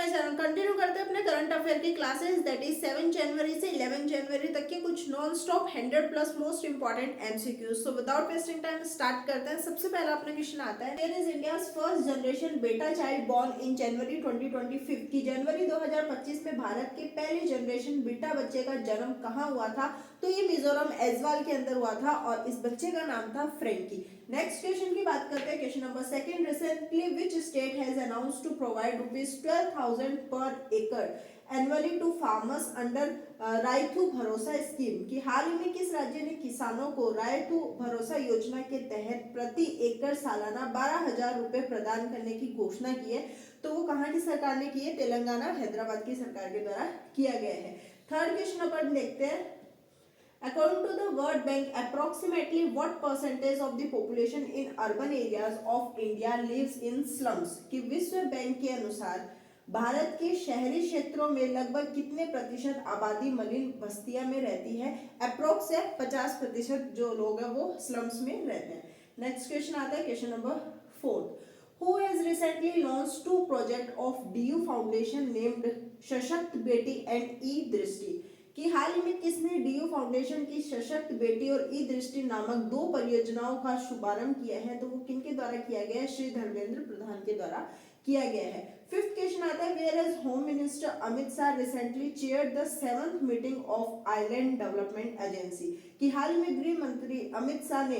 My channel. Continue करते हैं अपने करंट अफेयर की क्लासेस, दैट इज 7 जनवरी से 11 जनवरी तक के कुछ non stop 100+ most important MCQs. So without wasting time start करते हैं। सबसे पहला अपना क्वेश्चन आता है, where is India's first generation beta child born in January 2025 की जनवरी 2025 में भारत के पहले जनरेशन बेटा बच्चे का जन्म कहाँ हुआ था? तो ये मिजोरम ऐजवाल के अंदर हुआ था और इस बच्चे का नाम था फ्रेंकी। नेक्स्ट क्वेश्चन की बात करते हैं, question number second, recently which state has announced to provide ₹12,000 per एकड़ annually to farmers under Rythu Bharosa scheme कि हाल ही में किस राज्य ने किसानों को रायतू भरोसा योजना के तहत प्रति एकड़ सालाना 12,000 रुपए प्रदान करने की घोषणा की है? तो वो कहाँ की सरकार ने की है? तेलंगाना हैदराबाद की सरकार के द्वारा किया गया है। थर्ड क्वेश्चन अपन देखते हैं, according to the World Bank, approximately what percentage of the population in urban areas of India lives in slums? कि विश्व बैंक के अनुसार भारत के शहरी क्षेत्रों में लगभग कितने प्रतिशत आबादी मलिन बस्तियां में रहती है? अप्रोक्स 50% जो लोग हैं वो स्लम्स में रहते हैं। नेक्स्ट क्वेश्चन आता है, question number 4, who has recently launched 2 projects of DU Foundation named सशक्त बेटी and ई दृष्टि कि हाल ही में किसने डीयू फाउंडेशन की सशक्त बेटी और ई दृष्टि नामक 2 परियोजनाओं का शुभारंभ किया है? तो वो किनके द्वारा किया गया है? श्री धर्मेंद्र प्रधान के द्वारा किया गया है। फिफ्थ क्वेश्चन आता है, where as home minister Amit Shah recently chaired the 7th meeting of island development agency कि हाल ही में गृह मंत्री अमित शाह ने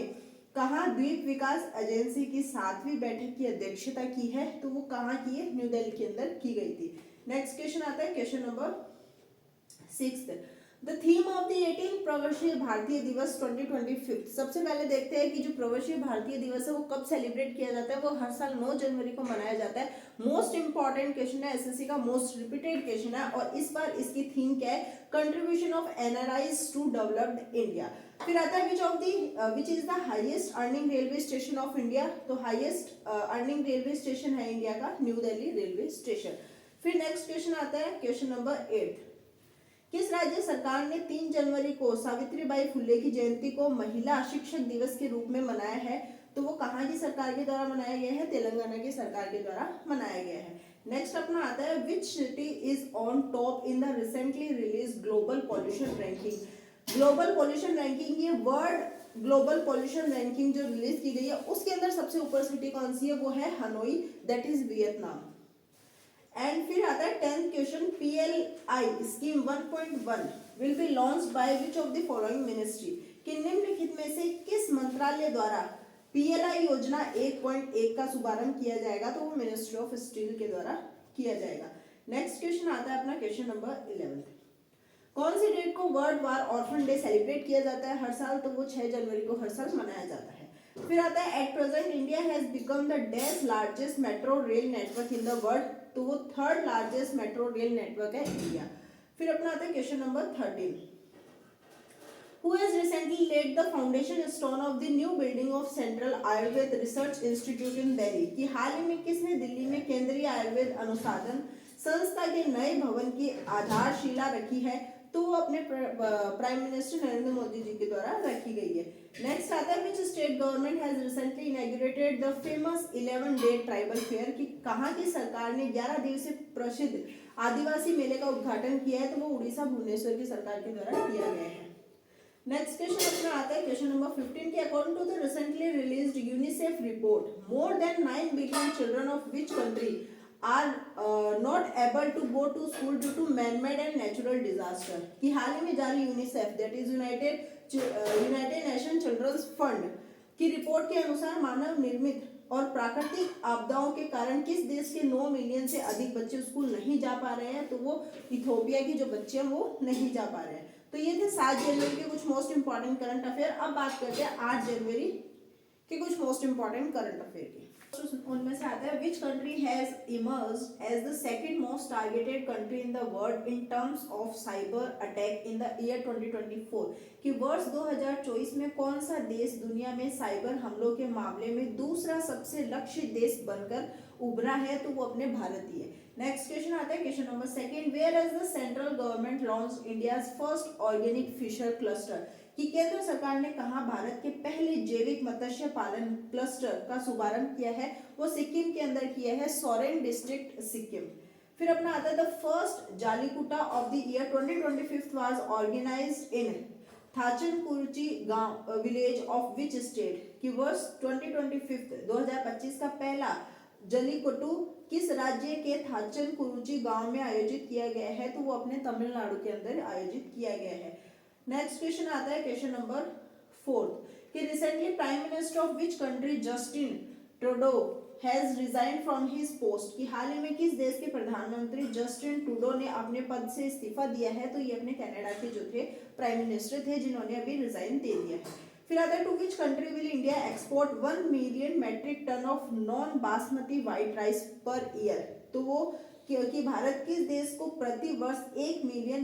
कहाँ द्वीप विकास एजेंसी की 7वीं बैठक की अध्यक्षता की है? तो वो कहाँ की है? न्यू दिल्ली के अंदर की गई थी। नेक्स्ट क्वेश्चन आता है, question number 6, the theme of the 18th प्रवासीय भारतीय दिवस 2025। सबसे पहले देखते हैं कि जो प्रवासीय भारतीय दिवस है वो कब सेलिब्रेट किया जाता है? वो हर साल 9 जनवरी को मनाया जाता है। मोस्ट इंपॉर्टेंट क्वेश्चन है, एसएससी का मोस्ट रिपीटेड क्वेश्चन है और इस बार इसकी थीम क्या है? Contribution of NRIs to developed India. फिर आता है which is the highest earning railway station of India? तो हाईएस्ट अर्निंग रेलवे स्टेशन है इंडिया का न्यू दिल्ली रेलवे स्टेशन। फिर नेक्स्ट क्वेश्चन आता है, क्वेश्चन नंबर 8, किस राज्य सरकार ने 3 जनवरी को सावित्रीबाई फुले की जयंती को महिला शिक्षक दिवस के रूप में मनाया है? तो वो कहाँ की सरकार के द्वारा मनाया गया है? तेलंगाना की सरकार के द्वारा मनाया गया है। नेक्स्ट अपना आता है, which city is on top in the recently release global pollution ranking? Global pollution ranking, ये वर्ल्ड ग्लोबल पॉल्यूशन रैंकिंग जो रिलीज की गई है उसके अंदर सबसे ऊपर सिटी कौन सी है? वो है Hanoi, that is Vietnam. And फिर आता है 10th question, PLI scheme 1.1 will be launched by which of the following ministry कि निम्नलिखित में से किस मंत्रालय द्वारा PLI योजना 1.1 का शुभारंभ किया जाएगा? तो वो मिनिस्ट्री ऑफ स्टील के द्वारा किया जाएगा। नेक्स्ट क्वेश्चन आता है अपना क्वेश्चन नंबर 11, कौन सी डेट को world war orphan day celebrate किया जाता है हर साल? तो वो 6 जनवरी को हर साल मनाया जाता है। फिर आता है, at present India has become the dash largest metro rail network in the world? तो वो 3rd largest metro rail network है इंडिया। फिर अपना आता है question number 13, who has recently laid the foundation stone of the new building of central Ayurveda research institute in Delhi कि हाल ही में किसने दिल्ली में केंद्रीय आयुर्वेद अनुसंधान संस्था के नए भवन की आधारशिला रखी है? तो वो अपने प्राइम मिनिस्टर नरेंद्र मोदी जी के द्वारा रखी गई है। नेक्स्ट आता है, which state government has recently inaugurated the famous 11-day tribal fair कि कहाँ की सरकार ने 11 दिवसीय प्रसिद्ध आदिवासी मेले का उद्घाटन किया है? तो वो उड़ीसा भुवनेश्वर की सरकार के द्वारा किया गया है। नेक्स्ट क्वेश्चन अपना आता है, क्वेश्चन नंबर 15 की according to the recently released UNICEF report, more than 9 billion children of which country are not able to go to school due to man-made and natural disaster कि हाल ही में जारी UNICEF, that is united nation children's fund की report के अनुसार मानव निर्मित और प्राकृतिक आपदाओं के कारण किस देश के 9 मिलियन से अधिक बच्चे स्कूल नहीं जा पा रहे हैं? तो वो इथियोपिया की जो बच्चे हैं वो नहीं जा पा रहे हैं। तो ये थे 7 जनवरी के कुछ मोस्ट इंपॉर्टेंट करंट अफेयर। अब बात करते हैं 8 जनवरी के कुछ मोस्ट इंपॉर्टेंट करंट अफेयर की। उनमें से आता है, which country has emerged as the second most targeted country in the world in terms of cyber attack in the year 2024 कि वर्ष 2024 में कौन सा देश दुनिया में साइबर हमलों के मामले में दूसरा सबसे लक्षित देश बनकर उभरा है? तो वो अपने भारत ही है। नेक्स्ट क्वेश्चन आता है, question number 2, where as the central government launch India's first organic fisher cluster कि केंद्र सरकार ने कहा भारत के पहले जैविक मत्स्य पालन क्लस्टर का शुभारंभ किया है? वो सिक्किम के अंदर किया है, सोरेन डिस्ट्रिक्ट सिक्किम। फिर अपना आता है the first Jallikattu of the year 2025 was organised in Thachankurichi गांव विलेज ऑफ विच स्टेट कि वर्ष 2025 का पहला जलीकट्टू किस राज्य के थाचनकुरुची गांव में आयोजित किया गया है, तो वो अपने तमिलनाडु के अंदर आयोजित किया गया है। नेक्स्ट क्वेश्चन आता है क्वेश्चन नंबर 4 कि recently prime minister of which country Justin Trudeau has resign from his post कि हाल ही में किस देश के प्रधानमंत्री जस्टिन ट्रूडो ने अपने पद से इस्तीफा दिया है, तो ये अपने कनाडा के जो थे प्राइम मिनिस्टर थे जिन्होंने अभी रिजाइन दे दिया है। फिर आता है to which country will India export 1 million metric ton of non basmati white rice per year, तो वो कि भारत किस देश को प्रति वर्ष 1 मिलियन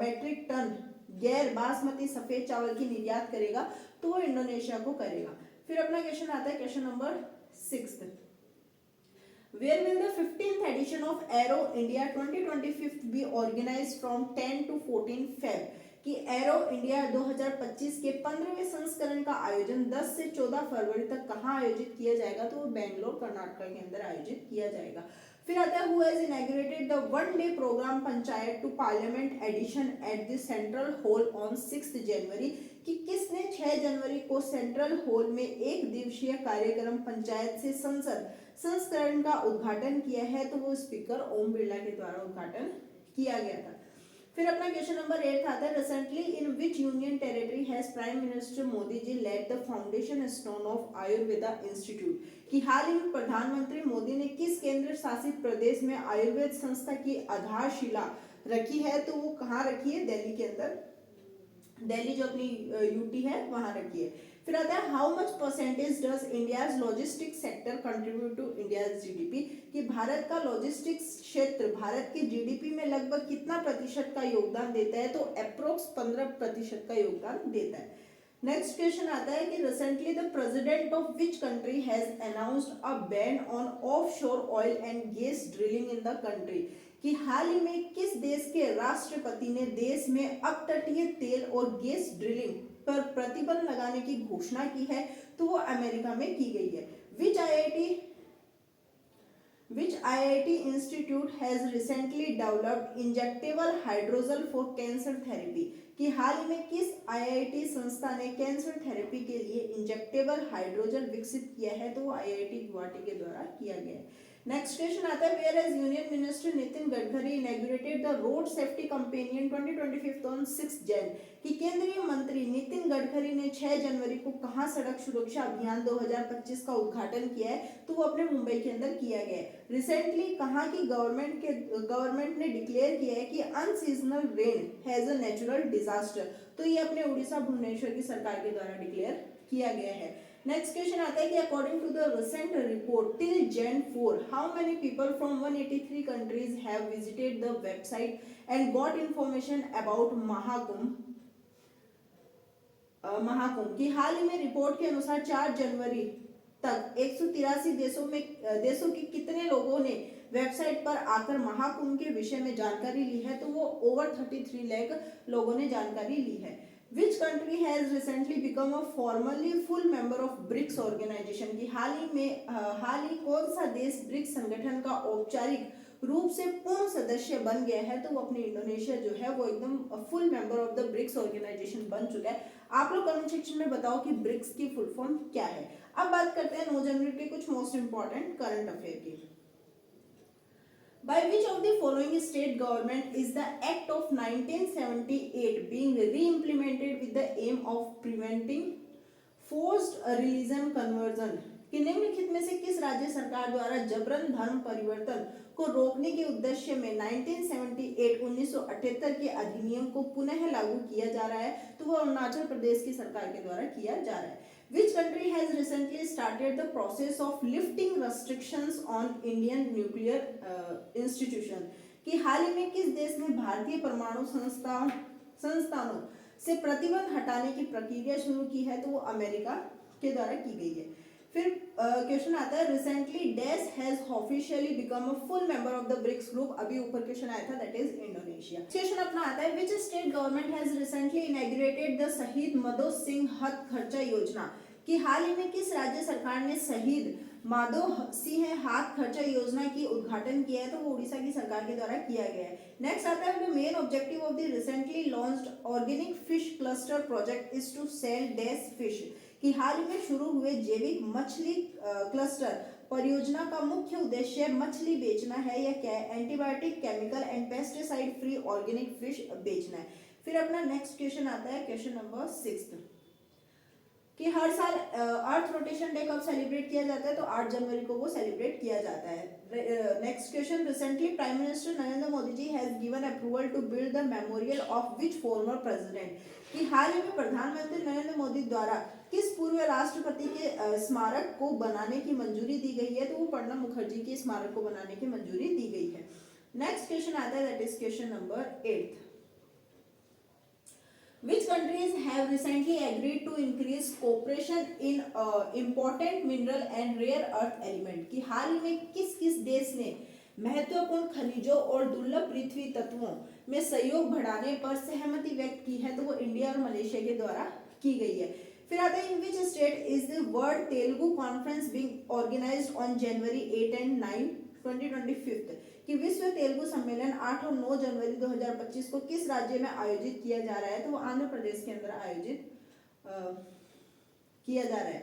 मेट्रिक टन गैर बासमती सफेद चावल की निर्यात करेगा, तो वो इंडोनेशिया को करेगा। फिर अपना क्वेश्चन आता है question number 6 Where will the 15th edition of Aero India 2025 be organized from 10 to 14 Feb कि एरो इंडिया 2025 के 15वें संस्करण का आयोजन 10 से 14 फरवरी तक कहाँ आयोजित किया जाएगा, तो वो बेंगलोर कर्नाटक के अंदर आयोजित किया जाएगा। फिर आता है who has inaugurated the 1 day programme panchayat to parliament edition at the central hall on 6 January कि किसने 6 जनवरी को सेंट्रल हॉल में एक दिवसीय कार्यक्रम पंचायत से संसद संस्करण का उद्घाटन किया है, तो वो स्पीकर ओम बिरला के द्वारा उद्घाटन किया गया था। फिर अपना क्वेश्चन नंबर 8 आता है recently in which union territory has prime minister Modi ji laid the foundation stone of Ayurveda institute कि हाल ही में प्रधानमंत्री मोदी ने किस केंद्र शासित प्रदेश में आयुर्वेद संस्था की आधारशिला रखी है, तो वो कहाँ रखी है, दिल्ली के अंदर, दिल्ली जो अपनी यूटी है वहां रखी है। फिर आता है how much percentage does India's logistics sector contribute to India's GDP कि भारत का लॉजिस्टिक्स क्षेत्र भारत के जीडीपी में लगभग कितना प्रतिशत का योगदान देता है, तो अप्रोक्स 15% का योगदान देता है। नेक्स्ट क्वेश्चन आता है कि recently the president of which country has announced a ban on offshore oil and gas drilling in the country कि हाल ही में किस देश के राष्ट्रपति ने देश में अपतटीय तेल और गैस ड्रिलिंग पर प्रतिबंध लगाने की घोषणा की है, तो वो अमेरिका में की गई है। Which IIT institute has recently developed injectable hydrogel for cancer therapy कि हाल ही में किस IIT संस्था ने कैंसर थेरेपी के लिए इंजेक्टेबल हाइड्रोजल विकसित किया है, तो वो IIT गुवाहाटी के द्वारा किया गया है। नेक्स्ट क्वेश्चन आता है where as union minister Nitin Gadkari inaugurated the road safety companion 2025 on 6 Jan कि केंद्रीय मंत्री नितिन गडकरी ने 6 जनवरी को कहां सड़क सुरक्षा अभियान 2025 का उद्घाटन किया है, तो वो अपने मुंबई के अंदर किया गया है। रिसेंटली कहां की गवर्नमेंट ने डिक्लेयर किया है कि unseasonal rain has a natural disaster, तो ये अपने उड़ीसा भुवनेश्वर की सरकार के द्वारा डिक्लेयर किया गया है। नेक्स्ट क्वेश्चन आता है कि according to the recent report till Jan 4 how many people from 183 countries have visited the website and got information about Mahakumbh की हाल ही में रिपोर्ट के अनुसार 4 जनवरी तक 183 देशों के कितने लोगों ने वेबसाइट पर आकर महाकुंभ के विषय में जानकारी ली है, तो वो ओवर 33 लाख लोगों ने जानकारी ली है। Which country has recently become a formally full member of BRICS organization की हाल ही कौन सा देश ब्रिक्स संगठन का औपचारिक रूप से पूर्ण सदस्य बन गया है, तो वो अपनी इंडोनेशिया जो है वो एकदम full member of the BRICS organisation बन चुका है। आप लोग कमेंट सेक्शन में बताओ कि ब्रिक्स की फुल फॉर्म क्या है। अब बात करते हैं 9 जनवरी के कुछ मोस्ट इंपॉर्टेंट करंट अफेयर की। By which of the following state government is the Act of 1978 being re-implemented with the aim of preventing forced religion conversion कि निम्नलिखित में से किस राज्य सरकार द्वारा जबरन धर्म परिवर्तन को रोकने के उद्देश्य में 1978 के अधिनियम को पुनः लागू किया जा रहा है, तो वो अरुणाचल प्रदेश की सरकार के द्वारा किया जा रहा है। Which country has recently started the process of lifting restrictions on Indian nuclear institution कि हाल ही में किस देश ने भारतीय परमाणु संस्थानों से प्रतिबंध हटाने की प्रक्रिया शुरू की है, तो वो अमेरिका के द्वारा की गई है। फिर क्वेश्चन आता है recently dash has officially become a full member of the BRICS group, अभी ऊपर क्वेश्चन आया था, दैट इज इंडोनेशिया। क्वेश्चन अपना आता है which state government has recently inaugurated the शहीद मदोज सिंह हत खर्चा योजना कि हाल ही में किस राज्य सरकार ने शहीद माधव सिंह हाथ खर्चा योजना की उद्घाटन किया है, तो वो उड़ीसा की सरकार के द्वारा किया गया है। नेक्स्ट आता है the main objective of the recently launched organic fish cluster project is to sell dash fish, कि हाल ही में शुरू हुए जैविक मछली क्लस्टर परियोजना का मुख्य उद्देश्य मछली बेचना है या क्या है, antibiotic chemical and pesticide free organic fish बेचना है। फिर अपना नेक्स्ट क्वेश्चन आता है क्वेश्चन नंबर 6 कि हर साल अर्थ रोटेशन डे कब सेलिब्रेट किया जाता है, तो 8 जनवरी को वो सेलिब्रेट किया जाता है। Next question recently prime minister Narendra Modi ji has given approval to build the memorial of which former president, कि हाल ही में प्रधानमंत्री नरेंद्र मोदी द्वारा किस पूर्व राष्ट्रपति के स्मारक को बनाने की मंजूरी दी गई है, तो वो प्रणब मुखर्जी के स्मारक को बनाने की मंजूरी दी गई है। नेक्स्ट क्वेश्चन आता है that is question number 8। Which countries have recently agreed to increase cooperation in important mineral and rare earth element, कि हाल ही में किस किस देश ने महत्वपूर्ण खनिजों और दुर्लभ पृथ्वी तत्वों में सहयोग बढ़ाने पर सहमति व्यक्त की है, तो वो इंडिया और मलेशिया के द्वारा की गई है। फिर आता है in which state is the world Telugu conference being organised on January 8 and 9 2025, कि विश्व तेलुगु सम्मेलन 8 और 9 जनवरी 2025 को किस राज्य में आयोजित किया जा रहा है, तो वो आंध्र प्रदेश के अंदर आयोजित किया जा रहा है।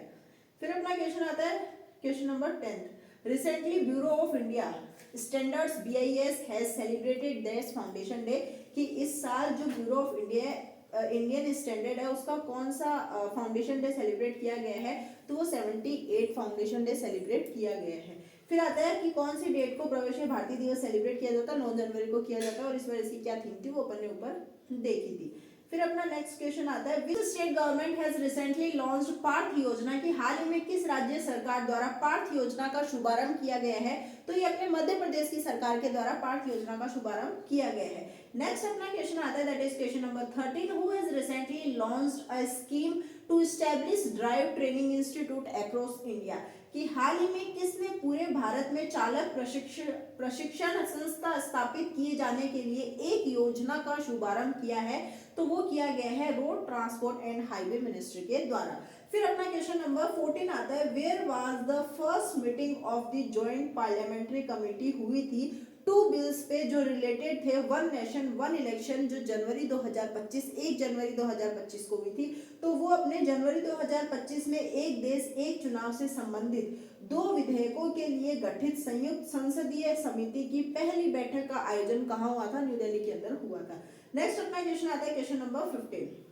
फिर अपना क्वेश्चन आता है question number 10। Recently bureau of India standards BIS has celebrated their foundation day, कि इस साल जो ब्यूरो ऑफ इंडियन स्टैंडर्ड है उसका कौन सा फाउंडेशन डे सेलिब्रेट किया गया है, तो वो 78 फाउंडेशन डे सेलिब्रेट किया गया है। फिर आता है कि कौन सी डेट को प्रवेश भारतीय दिवस सेलिब्रेट किया जाता है, 9 जनवरी को किया जाता है, और इस बार इसकी क्या थीम थी वो अपन ने ऊपर देखी थी। फिर अपना नेक्स्ट क्वेश्चन आता है which state government has recently launched Parth Yojana, की हाल ही में किस राज्य सरकार द्वारा पार्थ योजना का शुभारंभ किया गया है, तो ये अपने मध्य प्रदेश की सरकार के द्वारा पार्थ योजना का शुभारंभ किया गया है। नेक्स्ट अपना क्वेश्चन आता है that is question number 13। Who has recently launched a scheme to establish drive training institute across India, कि हाल ही में किसने पूरे भारत में चालक प्रशिक्षण संस्था स्थापित किए जाने के लिए एक योजना का शुभारंभ किया है, तो वो किया गया है road transport and highway ministry के द्वारा। फिर अपना क्वेश्चन नंबर 14 आता है where was the first meeting of the joint parliamentary committee हुई थी 2 बिल्स पे जो रिलेटेड थे वन नेशन वन इलेक्शन, जो जनवरी 2025 1 जनवरी 2025 को हुई थी, तो वो अपने जनवरी 2025 में एक देश एक चुनाव से संबंधित 2 विधेयकों के लिए गठित संयुक्त संसदीय समिति की पहली बैठक का आयोजन कहाँ हुआ था, न्यू दिल्ली के अंदर हुआ था। नेक्स्ट अपना क्वेश्चन आता है क्वेश्चन नंबर 15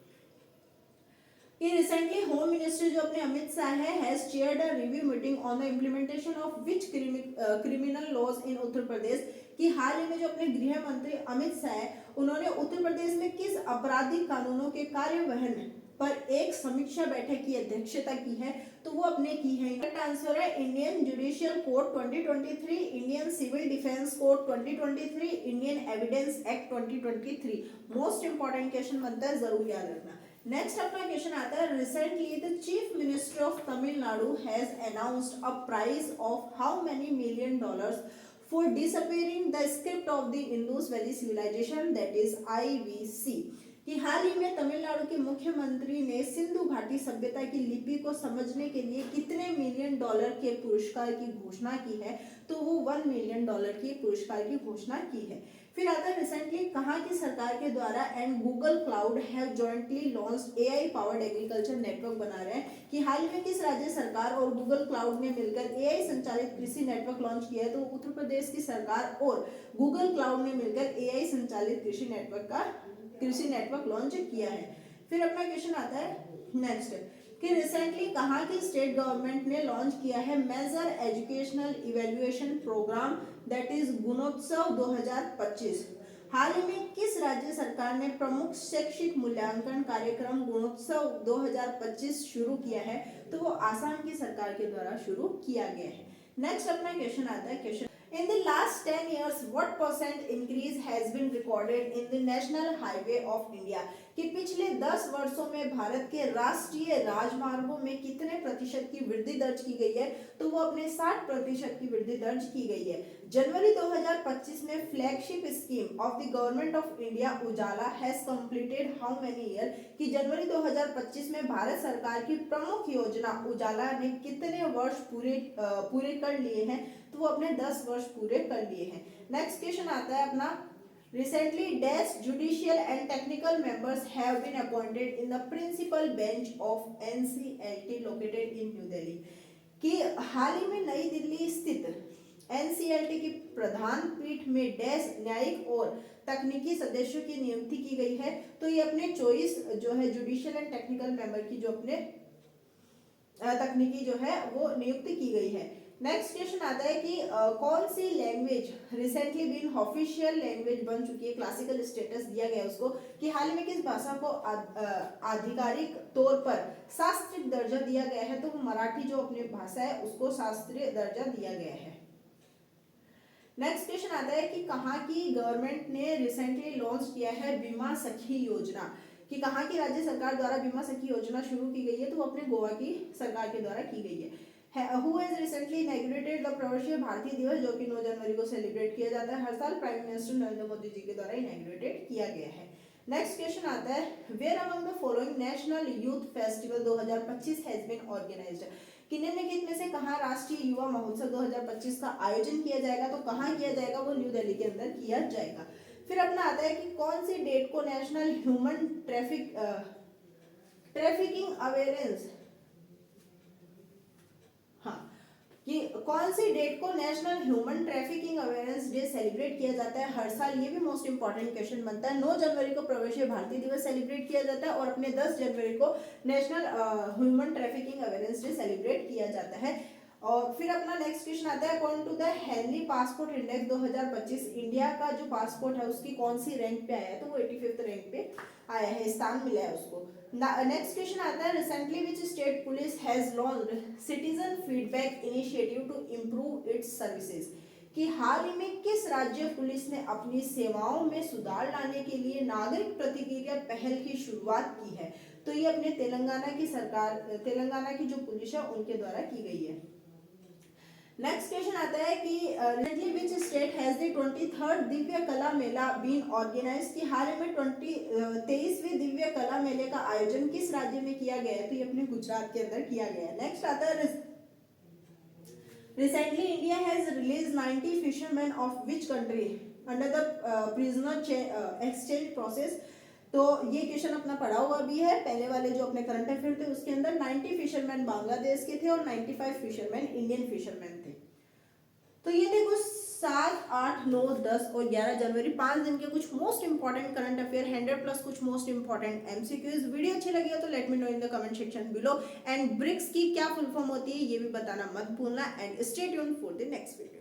कि रिसेंटली होम मिनिस्टर जो अपने Amit Shah has chaired a review meeting on the implementation of which criminal laws in Uttar Pradesh, कि हाल ही में जो अपने गृह मंत्री अमित शाह उन्होंने उत्तर प्रदेश में किस आपराधिक कानूनों के कार्यवहन पर एक समीक्षा बैठक की अध्यक्षता की है, तो वो अपने की है। करेक्ट आंसर है Indian judicial code 2023, Indian civil defence code 2023, Indian evidence act 2023। Most important question बनता है, जरूर याद रखना। नेक्स्ट अपना क्वेश्चन आता है recently the chief minister of Tamil Nadu has announced a prize of how many $million for disappearing the script of the Indus Valley Civilization, that is IVC, कि हाल ही में तमिलनाडु के मुख्यमंत्री ने सिंधु घाटी सभ्यता की लिपि को समझने के लिए कितने $million के पुरस्कार की घोषणा की है, तो वो $1 million के पुरस्कार की घोषणा की है। फिर आता है रिसेंटली कहाँ की सरकार के द्वारा and Google cloud have jointly launched AI powered agriculture network बना रहे हैं, कि हाल ही में किस राज्य सरकार और गूगल क्लाउड ने मिलकर AI संचालित कृषि नेटवर्क लॉन्च किया है, तो उत्तर प्रदेश की सरकार और गूगल क्लाउड ने मिलकर AI संचालित कृषि नेटवर्क लॉन्च किया है। फिर अपना क्वेश्चन आता है नेक्स्ट कि रिसेंटली कहाँ की स्टेट गवर्नमेंट ने लॉन्च किया है major educational evaluation programme, that is Gunotsav 2025। हाल ही में किस राज्य सरकार ने प्रमुख शैक्षिक मूल्यांकन कार्यक्रम गुणोत्सव 2025 शुरू किया है, तो वो आसाम की सरकार के द्वारा शुरू किया गया है। नेक्स्ट अपना क्वेश्चन आता है question in the last 10 years what % increase has been recorded in the national highway of India, कि पिछले 10 वर्षों में भारत के राष्ट्रीय राजमार्गों में कितने प्रतिशत की वृद्धि दर्ज की गई है, तो वो अपने 60% की वृद्धि दर्ज की गई है। जनवरी 2025 में flagship scheme of the government of India Ujala has completed how many year, कि जनवरी 2025 में भारत सरकार की प्रमुख योजना उजाला ने कितने वर्ष पूरे कर लिए हैं, तो वो अपने 10 वर्ष पूरे कर लिए हैं। नेक्स्ट क्वेश्चन आता है अपना, recently dash judicial and technical members have been appointed in the principal bench of NCLT located in New Delhi, कि हाल ही में नई दिल्ली स्थित NCLT की प्रधान पीठ में डैश न्यायिक और तकनीकी सदस्यों की नियुक्ति की गई है। तो ये अपने चॉइस जो है जुडिशियल एंड टेक्निकल मेंबर की जो अपने तकनीकी जो है वो नियुक्ति की गई है। नेक्स्ट क्वेश्चन आता है कि कौन सी language recently been official language बन चुकी है, क्लासिकल स्टेटस दिया गया है उसको, कि हाल ही में किस भाषा को आधिकारिक तौर पर शास्त्रीय दर्जा दिया गया है, तो मराठी जो अपनी भाषा है उसको शास्त्रीय दर्जा दिया गया है। नेक्स्ट क्वेश्चन आता है कि कहाँ की गवर्नमेंट ने रिसेंटली लॉन्च किया है बीमा सखी योजना, कि कहाँ की राज्य सरकार द्वारा बीमा सखी योजना शुरू की गई है, तो वो अपने गोवा की सरकार के द्वारा की गई है। Who has recently inaugurated the प्रवासी भारतीय दिवस, जो कि 9 जनवरी को सेलिब्रेट किया जाता है हर साल, प्राइम मिनिस्टर नरेंद्र मोदी जी के द्वारा इनॉग्रेटेड किया गया है। नेक्स्ट क्वेश्चन आता है, where among the following national youth festival 2025 has been organised, कि निम्नलिखित में से कहाँ राष्ट्रीय युवा महोत्सव 2025 का आयोजन किया जाएगा, तो कहाँ किया जाएगा, वो न्यू दिल्ली के अंदर किया जाएगा। फिर अपना आता है कि कौन सी डेट को नेशनल ह्यूमन ट्रैफिकिंग अवेयरनेस, कि कौन सी डेट को national human trafficking awareness day celebrate किया जाता है हर साल, ये भी मोस्ट इंपॉर्टेंट क्वेश्चन बनता है। 9 जनवरी को प्रवासी भारतीय दिवस सेलिब्रेट किया जाता है और अपने 10 जनवरी को national human trafficking awareness day celebrate किया जाता है। और फिर अपना नेक्स्ट क्वेश्चन आता है, according to the Henley passport index 2025 India का जो पासपोर्ट है उसकी कौन सी रैंक पे आया है, तो वो 85th रैंक पे आया है, स्थान मिला है उसको। नेक्स्ट क्वेश्चन आता है, recently which state police has launched citizen feedback initiative to improve its services, कि हाल ही में किस राज्य पुलिस ने अपनी सेवाओं में सुधार लाने के लिए नागरिक प्रतिक्रिया पहल की शुरुआत की है, तो ये अपने तेलंगाना की सरकार, तेलंगाना की जो पुलिस है उनके द्वारा की गई है। नेक्स्ट क्वेश्चन आता है कि recently which state has the 23rd Divya कला मेला बीन ऑर्गेनाइज्ड, कि हाल ही में 23वें दिव्य कला मेले का आयोजन किस राज्य में किया गया है, तो ये अपने गुजरात के अंदर किया गया है। नेक्स्ट आता है, recently India has release 90 fisherman of which country under the prisoner exchange process, तो ये क्वेश्चन अपना पढ़ा हुआ भी है, पहले वाले जो अपने करंट अफेयर थे उसके अंदर 90 फिशरमैन बांग्लादेश के थे और 95 फिशरमैन इंडियन फिशरमैन थे। तो ये थे कुछ 7, 8, 9, 10 और 11 जनवरी 5 दिन के कुछ most important current affair 100 plus कुछ मोस्ट इंपॉर्टेंट एमसीक्यूज। वीडियो अच्छी लगी हो तो let me know in the comment section below, and BRICS की क्या फुल फॉर्म होती है ये भी बताना मत भूलना, and stay tuned for the next video.